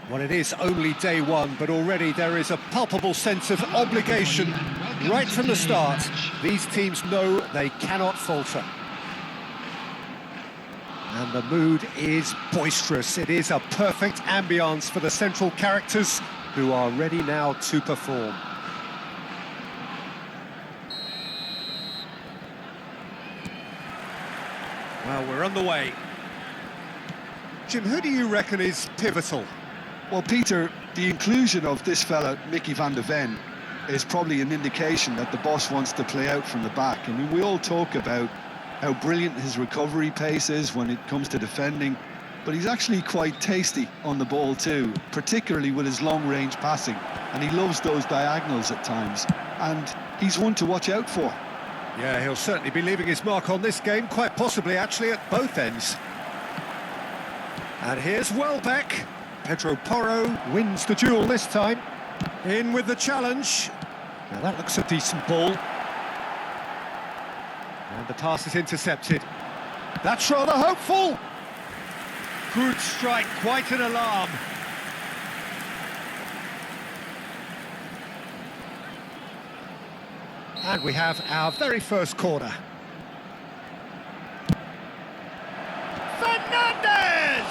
Well, it is only day one, but already there is a palpable sense of obligation right from the start. These teams know they cannot falter. And the mood is boisterous. It is a perfect ambience for the central characters who are ready now to perform. Well, we're on the way. Jim, who do you reckon is pivotal? Well, Peter, the inclusion of this fella, Mickey van de Ven, is probably an indication that the boss wants to play out from the back. I mean, we all talk about how brilliant his recovery pace is when it comes to defending, but he's actually quite tasty on the ball too, particularly with his long-range passing, and he loves those diagonals at times, and he's one to watch out for. Yeah, he'll certainly be leaving his mark on this game, quite possibly actually at both ends. And here's Welbeck. Pedro Porro wins the duel this time. In with the challenge. Now that looks a decent ball. And the pass is intercepted. That's rather hopeful. Good strike, quite an alarm. And we have our very first corner. Fernandez!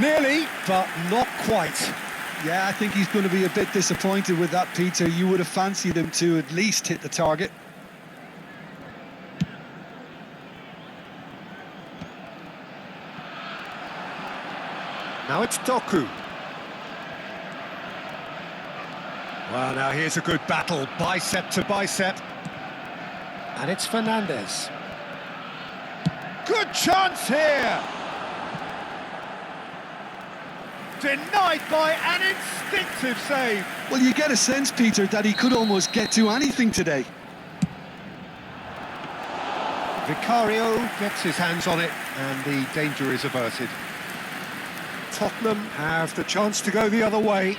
Nearly, but not quite. Yeah, I think he's going to be a bit disappointed with that, Peter. You would have fancied him to at least hit the target. Now it's Doku. Well, now here's a good battle, bicep to bicep. And it's Fernandez. Good chance here! Denied by an instinctive save. Well, you get a sense, Peter, that he could almost get to anything today. Vicario gets his hands on it, and the danger is averted. Tottenham have the chance to go the other way.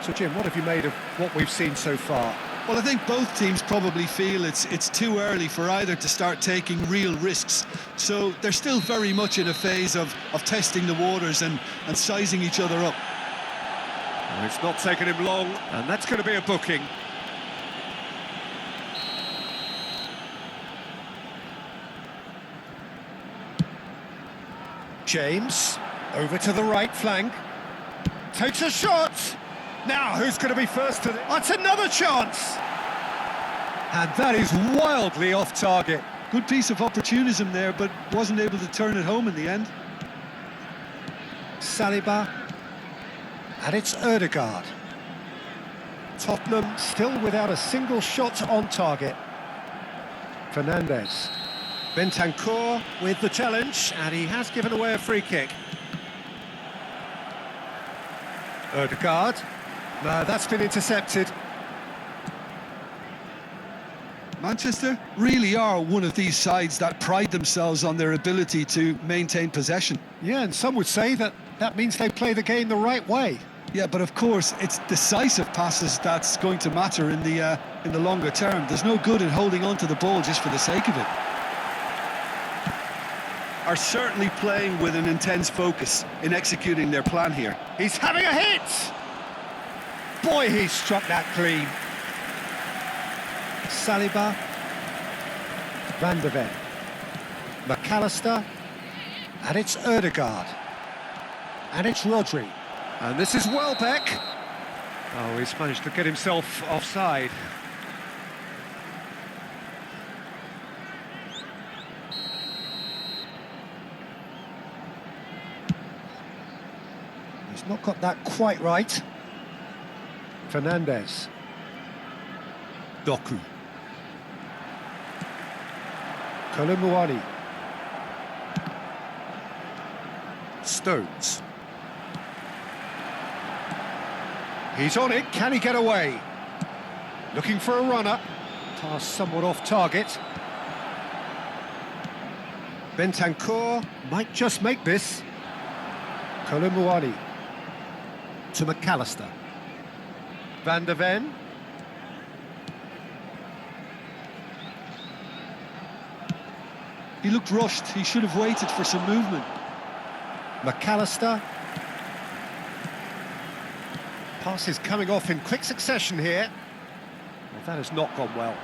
So, Jim, what have you made of what we've seen so far? Well, I think both teams probably feel it's too early for either to start taking real risks. So they're still very much in a phase of testing the waters and sizing each other up. Well, it's not taken him long, and that's going to be a booking. James, over to the right flank. Takes a shot! Now, who's going to be first to the... That's another chance! And that is wildly off target. Good piece of opportunism there, but wasn't able to turn it home in the end. Saliba. And it's Ødegaard. Tottenham still without a single shot on target. Fernandez. Bentancur with the challenge, and he has given away a free kick. Ødegaard. No, that's been intercepted. Manchester really are one of these sides that pride themselves on their ability to maintain possession. Yeah, and some would say that means they play the game the right way. Yeah, but of course, it's decisive passes that's going to matter in the longer term. There's no good in holding on to the ball just for the sake of it. Are certainly playing with an intense focus in executing their plan here. He's having a hit! Boy, he struck that clean. Saliba. Van de Ven. McAllister. And it's Ødegaard. And it's Rodri. And this is Welbeck. Oh, he's managed to get himself offside. He's not got that quite right. Fernandez. Doku. Kolumuani. Stones. He's on it, can he get away? Looking for a runner. Pass somewhat off target. Bentancur might just make this. Kolumuani. To McAllister. Van de Ven. He looked rushed. He should have waited for some movement. McAllister. Passes coming off in quick succession here. Well, that has not gone well.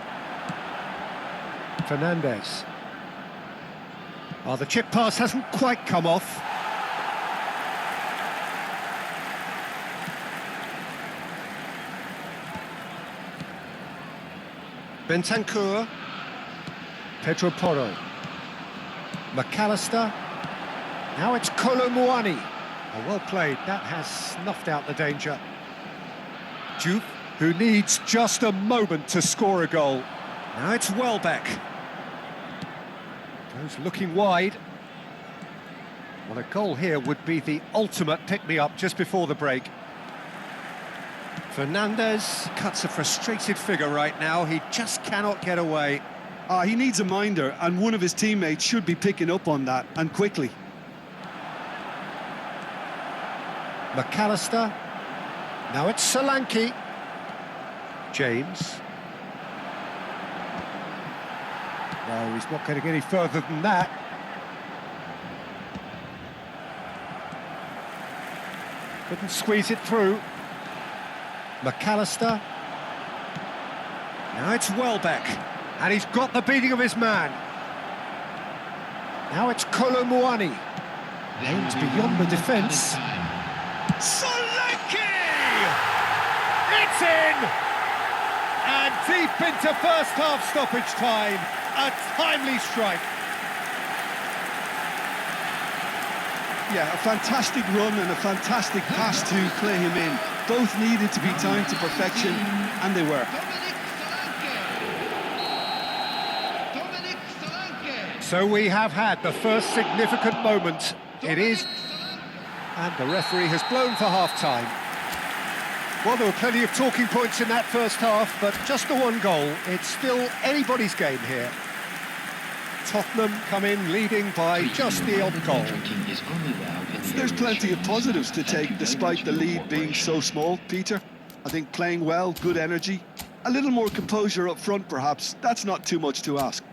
Fernandez. Oh, the chip pass hasn't quite come off. Bentancur. Pedro Porro. McAllister. Now it's Colomwani. Oh, well played. That has snuffed out the danger. Juve, who needs just a moment to score a goal. Now it's Welbeck. Goes looking wide. Well, a goal here would be the ultimate pick-me-up just before the break. Fernandez cuts a frustrated figure right now. He just cannot get away. He needs a minder, and one of his teammates should be picking up on that, and quickly. McAllister. Now it's Solanke. James. No, he's not going to get any further than that. Couldn't squeeze it through. McAllister. Now it's Welbeck. And he's got the beating of his man. Now it's Colomwani. Aims beyond the defence. Solanke! It's in! And deep into first half stoppage time. A timely strike. Yeah, a fantastic run and a fantastic pass to play him in. Both needed to be timed to perfection, and they were. So we have had the first significant moment. It is... And the referee has blown for half-time. Well, there were plenty of talking points in that first half, but just the one goal. It's still anybody's game here. Tottenham come in leading by just the odd goal. There's plenty of positives to take despite the lead being so small, Peter. I think playing well, good energy, a little more composure up front perhaps. That's not too much to ask.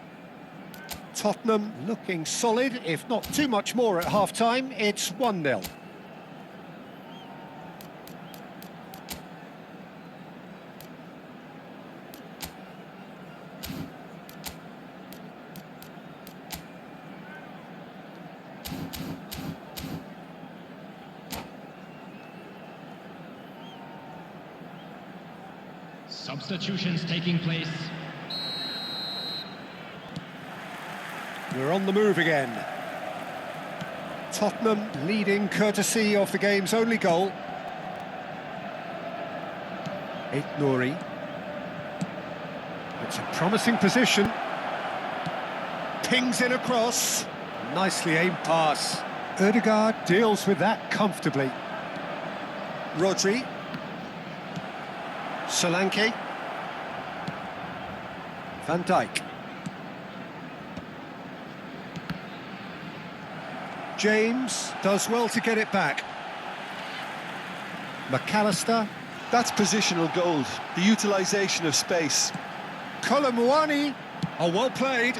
Tottenham looking solid, if not too much more at half-time. It's 1-0. Substitutions taking place. We're on the move again. Tottenham leading courtesy of the game's only goal. Nouri. It's a promising position. Pings in across. Nicely aimed pass. Ødegaard deals with that comfortably. Rodri. Solanke. Van Dijk. James does well to get it back. McAllister. That's positional gold, the utilisation of space. Colomwani. Oh, well played.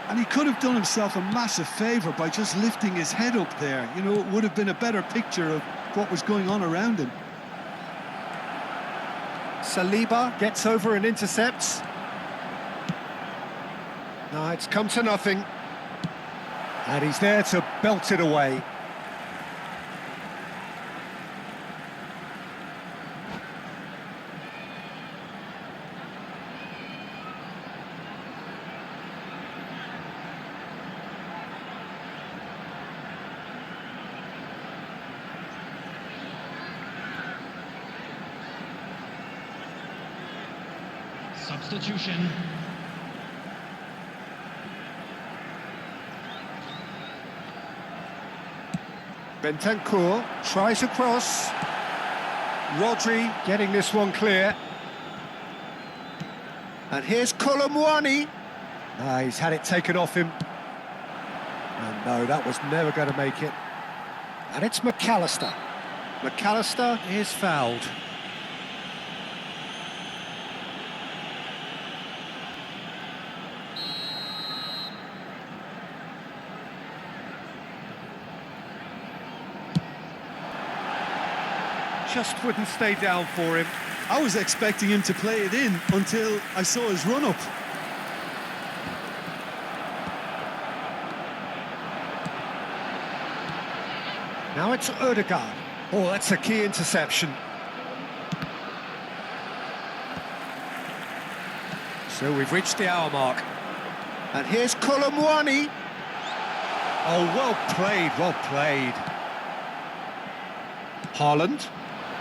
And he could have done himself a massive favour by just lifting his head up there. You know, it would have been a better picture of what was going on around him. Saliba gets over and intercepts. No, it's come to nothing. And he's there to belt it away. Substitution. Bentancur tries across. Rodri getting this one clear. And here's Colomwani. He's had it taken off him. And no, that was never going to make it. And it's McAllister. McAllister is fouled. just wouldn't stay down for him. I was expecting him to play it in until I saw his run-up. Now it's Odegaard. Oh, that's a key interception. So we've reached the hour mark. And here's Colomwani. Oh, well played, well played. Haaland.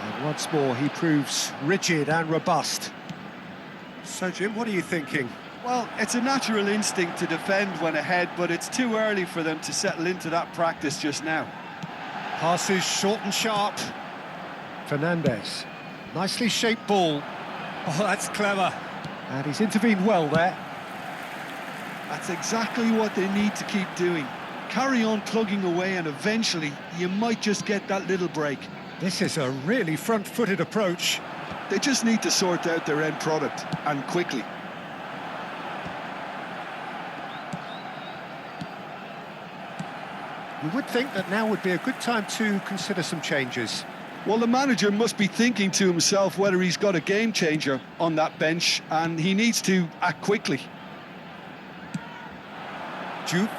And once more, he proves rigid and robust. So, Jim, what are you thinking? Well, it's a natural instinct to defend when ahead, but it's too early for them to settle into that practice just now. Passes short and sharp. Fernandes. Nicely shaped ball. Oh, that's clever. And he's intervened well there. That's exactly what they need to keep doing. Carry on plugging away and eventually you might just get that little break. This is a really front-footed approach. They just need to sort out their end product, and quickly. You would think that now would be a good time to consider some changes. Well, the manager must be thinking to himself whether he's got a game changer on that bench, and he needs to act quickly. Juve.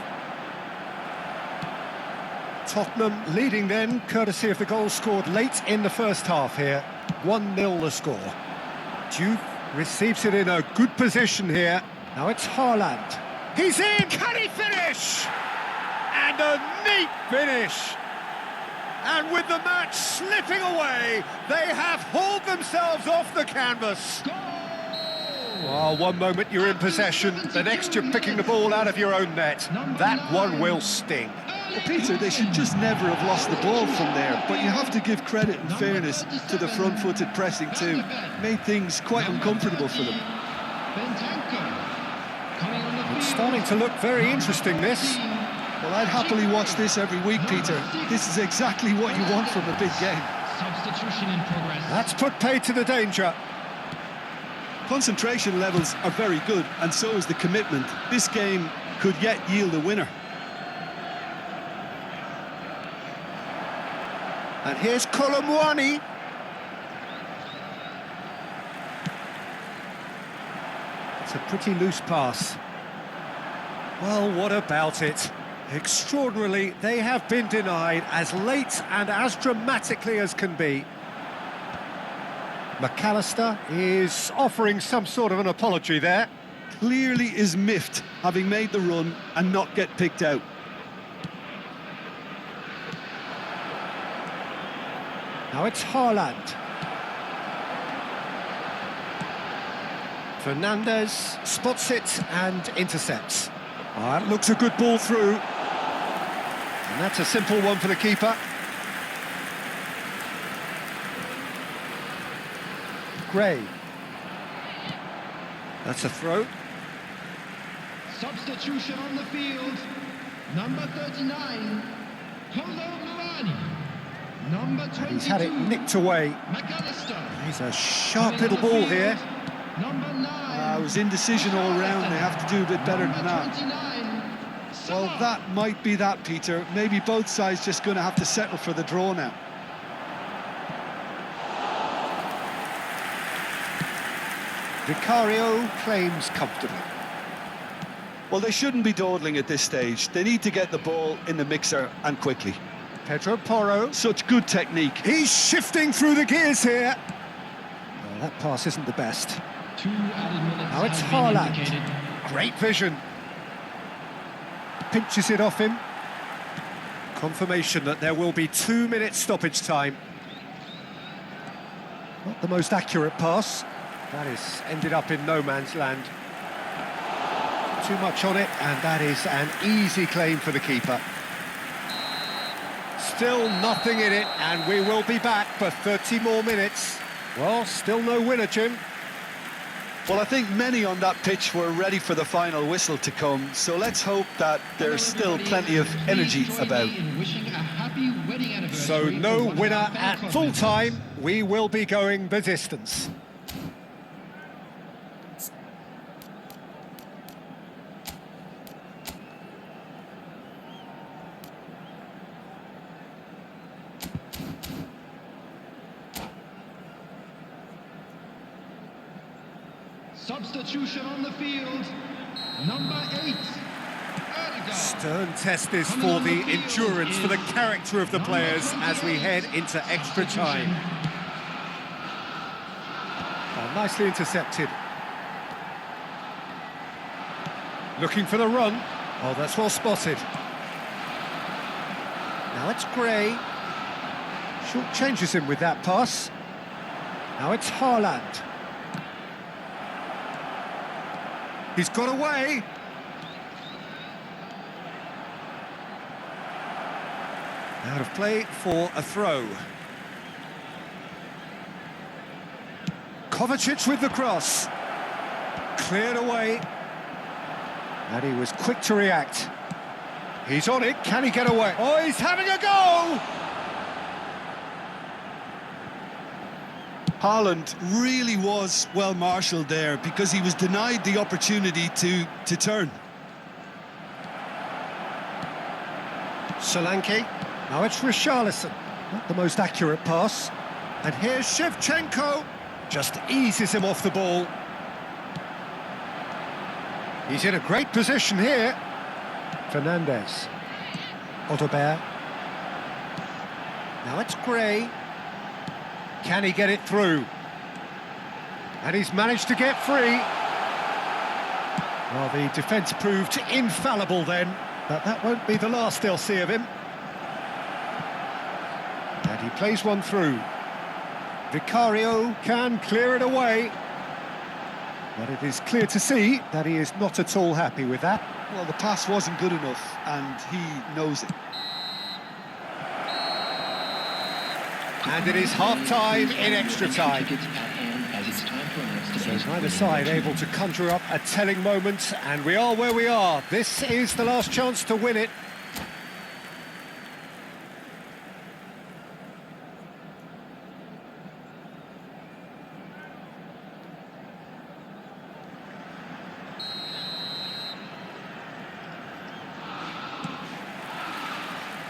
Tottenham leading then, courtesy of the goal scored late in the first half here. 1-0 the score. Juve receives it in a good position here. Now it's Haaland. He's in! Can he finish? And a neat finish! And with the match slipping away, they have hauled themselves off the canvas. Well, one moment you're in possession, the next you're picking the ball out of your own net. That one will sting. Well, Peter, they should just never have lost the ball from there, but you have to give credit and fairness to the front-footed pressing too. Made things quite uncomfortable for them. It's starting to look very interesting, this. Well, I'd happily watch this every week, Peter. This is exactly what you want from a big game. Substitution in progress. That's put paid to the danger. Concentration levels are very good, and so is the commitment. This game could yet yield a winner. And here's Colomwani. It's a pretty loose pass. Well, what about it? Extraordinarily, they have been denied as late and as dramatically as can be. McAllister is offering some sort of an apology there. Clearly is miffed, having made the run and not get picked out. Now it's Haaland. Fernandes spots it and intercepts. That looks a good ball through. And that's a simple one for the keeper. Gray. That's a throw. Substitution on the field. Number 39, Colomwani. Number 22, He's had it nicked away. McAllister. He's a sharp little ball here. Number 9. It was indecision all round. They have to do a bit better than that. 29. Well, that might be that, Peter. Maybe both sides just going to have to settle for the draw now. Vicario claims comfortably. Well, they shouldn't be dawdling at this stage. They need to get the ball in the mixer and quickly. Pedro Porro. Such good technique. He's shifting through the gears here. Well, that pass isn't the best. 2 added minutes Now it's have been Haaland. indicated. Great vision. Pinches it off him. Confirmation that there will be 2 minutes stoppage time. Not the most accurate pass. That is ended up in no man's land. Too much on it, and that is an easy claim for the keeper. Still nothing in it, and we will be back for 30 more minutes. Well, still no winner, Jim. Well, I think many on that pitch were ready for the final whistle to come, so let's hope that there's still plenty of energy about. So no winner at full time. We will be going the distance. Substitution on the field. Number 8. Odegaard. Stern test this Coming for on the the field endurance, for the is character of the number players as we 28. head into extra Substitution. time. Oh, nicely intercepted. Looking for the run. Oh, that's well spotted. Now it's Gray. Short changes him with that pass. Now it's Haaland. He's got away. Out of play for a throw. Kovacic with the cross. Cleared away. And he was quick to react. He's on it. Can he get away? Oh, he's having a go! Haaland really was well marshalled there because he was denied the opportunity to turn. Solanke. Now it's Richarlison. Not the most accurate pass. And here's Shevchenko. Just eases him off the ball. He's in a great position here. Fernandes. Odobert. Now it's Gray. Can he get it through? And he's managed to get free. Well, the defence proved infallible then, but that won't be the last they'll see of him. And he plays one through. Vicario can clear it away. But it is clear to see that he is not at all happy with that. Well, the pass wasn't good enough, and he knows it. And it is half-time in extra time. So neither side able to conjure up a telling moment, and we are where we are. This is the last chance to win it.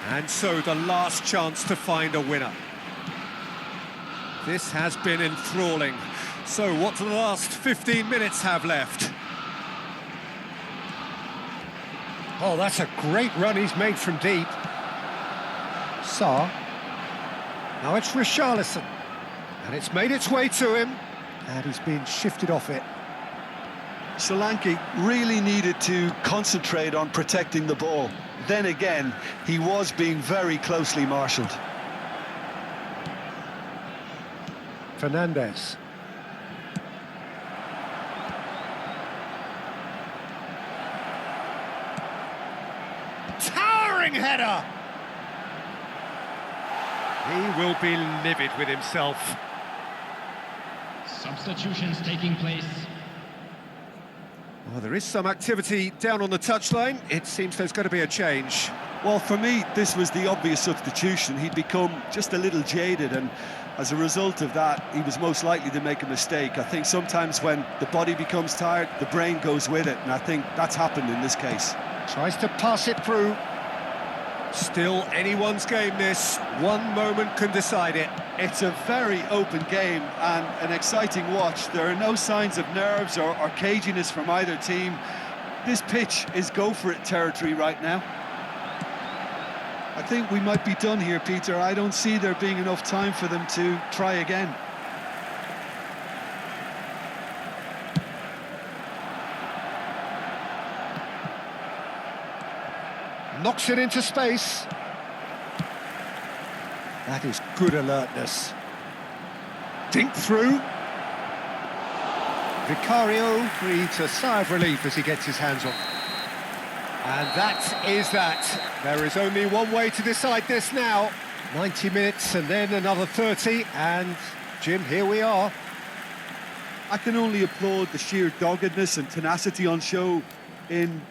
And so the last chance to find a winner. This has been enthralling. So what do the last 15 minutes have left? Oh, that's a great run he's made from deep. Sarr. Now it's Richarlison. And it's made its way to him. And he's been shifted off it. Solanke really needed to concentrate on protecting the ball. Then again, he was being very closely marshalled. Fernandes. Towering header! He will be livid with himself. Substitutions taking place. Well, there is some activity down on the touchline. It seems there's going to be a change. Well, for me, this was the obvious substitution. He'd become just a little jaded, and as a result of that, he was most likely to make a mistake. I think sometimes when the body becomes tired, the brain goes with it, and I think that's happened in this case. Tries to pass it through. Still anyone's game, this. One moment can decide it. It's a very open game and an exciting watch. There are no signs of nerves or caginess from either team. This pitch is go-for-it territory right now. I think we might be done here, Peter. I don't see there being enough time for them to try again. Knocks it into space. That is good alertness. Dink through. Vicario breathes a sigh of relief as he gets his hands on. And that is that. There is only one way to decide this now. 90 minutes and then another 30. And, Jim, here we are. I can only applaud the sheer doggedness and tenacity on show in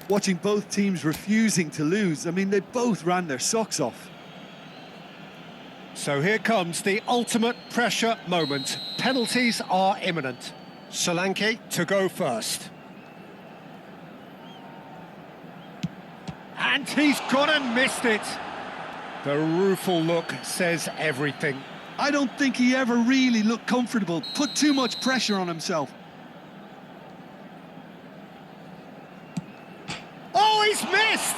watching both teams refusing to lose. I mean, they both ran their socks off. So here comes the ultimate pressure moment. Penalties are imminent. Solanke to go first. And he's gone and missed it. The rueful look says everything. I don't think he ever really looked comfortable, put too much pressure on himself. He's missed!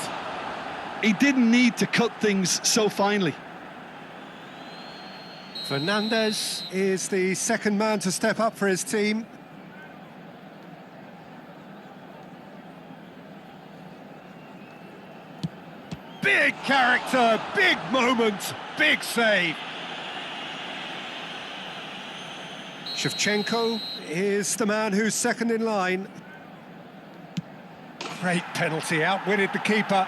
He didn't need to cut things so finely. Fernandes is the second man to step up for his team. Big character, big moment, big save. Shevchenko is the man who's second in line. Great penalty, outwitted the keeper.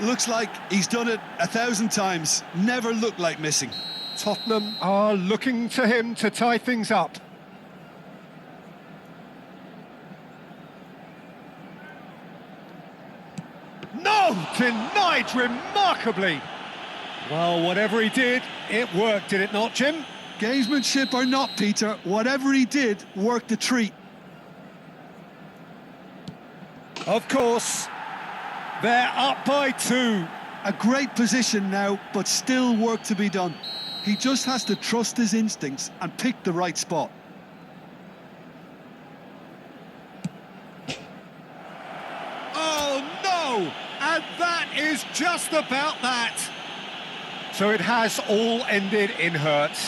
Looks like he's done it 1,000 times. Never looked like missing. Tottenham are looking to him to tie things up. No! Denied remarkably! Well, whatever he did, it worked, did it not, Jim? Gamesmanship or not, Peter, whatever he did worked a treat. Of course. They're up by 2. A great position now, but still work to be done. He just has to trust his instincts and pick the right spot. Oh, no! And that is just about that. So it has all ended in hurt.